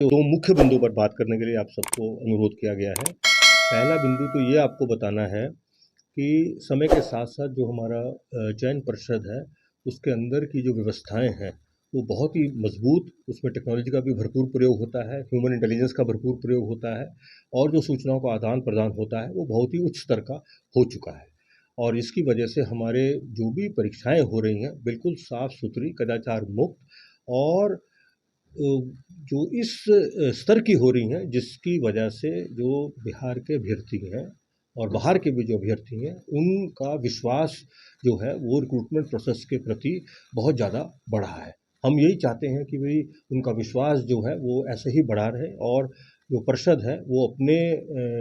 दो मुख्य बिंदु पर बात करने के लिए आप सबको अनुरोध किया गया है। पहला बिंदु तो ये आपको बताना है कि समय के साथ-साथ जो हमारा चयन पर्षद है, उसके अंदर की जो व्यवस्थाएँ हैं, वो बहुत ही मज़बूत, उसमें टेक्नोलॉजी का भी भरपूर प्रयोग होता है, ह्यूमन इंटेलिजेंस का भरपूर प्रयोग होता है और जो सूचनाओं का आदान-प्रदान होता है, वो बहुत ही उच्च स्तर का हो चुका है। और इसकी वजह से हमारे जो भी परीक्षाएँ हो रही हैं, बिल्कुल साफ-सुथरी, कदाचार मुक्त और जो इस स्तर की हो रही हैं, जिसकी वजह से जो बिहार के अभ्यर्थी हैं और बाहर के भी जो अभ्यर्थी हैं, उनका विश्वास जो है वो रिक्रूटमेंट प्रोसेस के प्रति बहुत ज़्यादा बढ़ा है। हम यही चाहते हैं कि भई उनका विश्वास जो है वो ऐसे ही बढ़ा रहे और जो परिषद है वो अपने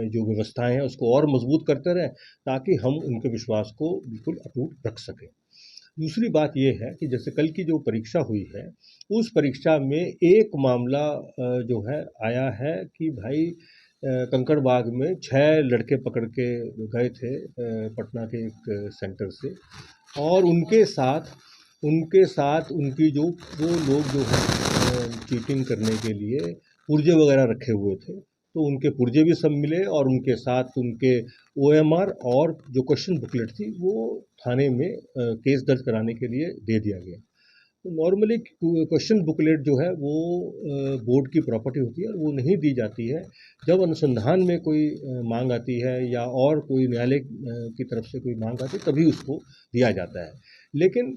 जो व्यवस्थाएँ हैं उसको और मज़बूत करते रहें, ताकि हम उनके विश्वास को बिल्कुल अटूट रख सकें। दूसरी बात ये है कि जैसे कल की जो परीक्षा हुई है, उस परीक्षा में एक मामला जो है आया है कि भाई कंकड़बाग में 6 लड़के पकड़ के गए थे पटना के एक सेंटर से और उनके साथ उनकी जो वो लोग जो है चीटिंग करने के लिए पुर्जे वगैरह रखे हुए थे, तो उनके पुर्जे भी सब मिले और उनके साथ उनके ओएमआर और जो क्वेश्चन बुकलेट थी वो थाने में केस दर्ज कराने के लिए दे दिया गया। तो नॉर्मली क्वेश्चन बुकलेट जो है वो बोर्ड की प्रॉपर्टी होती है और वो नहीं दी जाती है। जब अनुसंधान में कोई माँग आती है या और कोई न्यायालय की तरफ से कोई माँग आती है तभी उसको दिया जाता है। लेकिन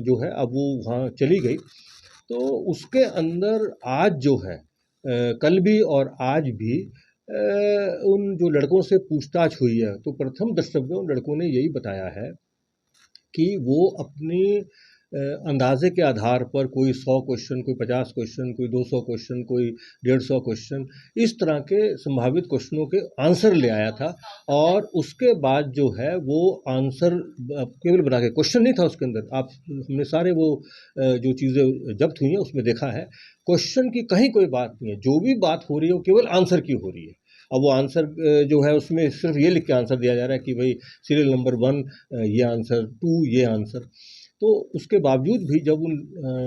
जो है अब वो वहाँ चली गई, तो उसके अंदर आज जो है कल भी और आज भी उन जो लड़कों से पूछताछ हुई है, तो प्रथम द्रष्टव्य उन लड़कों ने यही बताया है कि वो अपनी अंदाज़े के आधार पर कोई 100 क्वेश्चन, कोई 50 क्वेश्चन, कोई 200 क्वेश्चन, कोई 150 क्वेश्चन, इस तरह के संभावित क्वेश्चनों के आंसर ले आया था और उसके बाद जो है वो आंसर केवल बना के, क्वेश्चन नहीं था उसके अंदर। आप हमने सारे वो जो चीज़ें ज़ब्त हुई हैं उसमें देखा है, क्वेश्चन की कहीं कोई बात नहीं है, जो भी बात हो रही है वो केवल आंसर की हो रही है। अब वो आंसर जो है उसमें सिर्फ ये लिख के आंसर दिया जा रहा है कि भाई सीरियल नंबर 1 ये आंसर, 2 ये आंसर। तो उसके बावजूद भी जब उन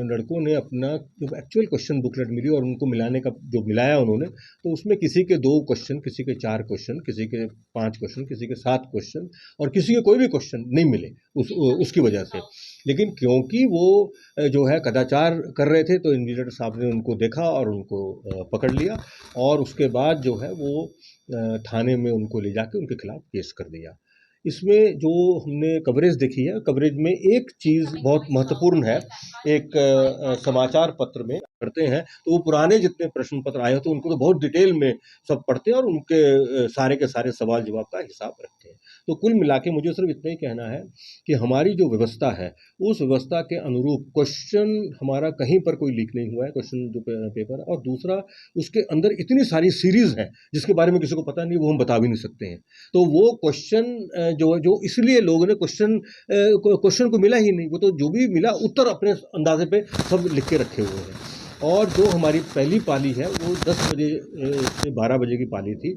लड़कों ने अपना जब एक्चुअल क्वेश्चन बुकलेट मिली और उनको मिलाने का जो मिलाया उन्होंने, तो उसमें किसी के 2 क्वेश्चन, किसी के 4 क्वेश्चन, किसी के 5 क्वेश्चन, किसी के 7 क्वेश्चन और किसी के कोई भी क्वेश्चन नहीं मिले उसकी वजह से। लेकिन क्योंकि वो जो है कदाचार कर रहे थे, तो इन्विजिलेटर साहब ने उनको देखा और उनको पकड़ लिया और उसके बाद जो है वो थाने में उनको ले जाके उनके खिलाफ केस कर दिया। इसमें जो हमने कवरेज देखी है, कवरेज में एक चीज़ बहुत महत्वपूर्ण है। एक समाचार पत्र में पढ़ते हैं, तो वो पुराने जितने प्रश्न पत्र आए होते हैं, उनको तो बहुत डिटेल में सब पढ़ते हैं और उनके सारे के सारे सवाल-जवाब का हिसाब रखते हैं। तो कुल मिला के मुझे सिर्फ इतना ही कहना है कि हमारी जो व्यवस्था है, उस व्यवस्था के अनुरूप क्वेश्चन हमारा कहीं पर कोई लीक नहीं हुआ है, क्वेश्चन जो पेपर है और दूसरा उसके अंदर इतनी सारी सीरीज़ हैं, जिसके बारे में किसी को पता नहीं, वो हम बता भी नहीं सकते हैं। तो वो क्वेश्चन जो इसलिए लोगों ने क्वेश्चन को मिला ही नहीं, वो तो जो भी मिला उत्तर अपने अंदाजे पे सब लिख के रखे हुए हैं। और जो हमारी पहली पाली है वो 10 बजे से 12 बजे की पाली थी।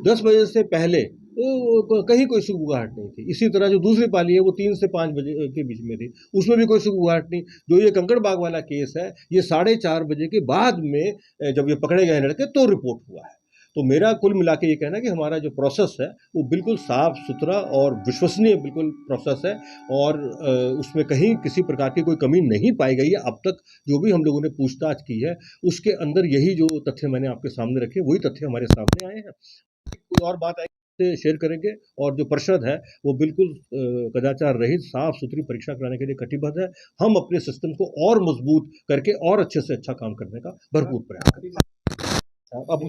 10 बजे से पहले कहीं कोई सुगबुगाहट नहीं थी। इसी तरह जो दूसरी पाली है वो 3 से 5 बजे के बीच में थी, उसमें भी कोई सुगबुगाहट नहीं। जो ये कंकड़बाग वाला केस है, ये 4:30 बजे के बाद में जब ये पकड़े गए लड़के तो रिपोर्ट हुआ है। तो मेरा कुल मिला के ये कहना है कि हमारा जो प्रोसेस है वो बिल्कुल साफ-सुथरा और विश्वसनीय बिल्कुल प्रोसेस है और उसमें कहीं किसी प्रकार की कोई कमी नहीं पाई गई है। अब तक जो भी हम लोगों ने पूछताछ की है, उसके अंदर यही जो तथ्य मैंने आपके सामने रखे, वही तथ्य हमारे सामने आए हैं। कोई और बात आएगी तो शेयर करेंगे और जो परिषद है, वो बिल्कुल कदाचार रहित, साफ-सुथरी परीक्षा कराने के लिए कटिबद्ध है। हम अपने सिस्टम को और मजबूत करके और अच्छे से अच्छा काम करने का भरपूर प्रयास करेंगे। अब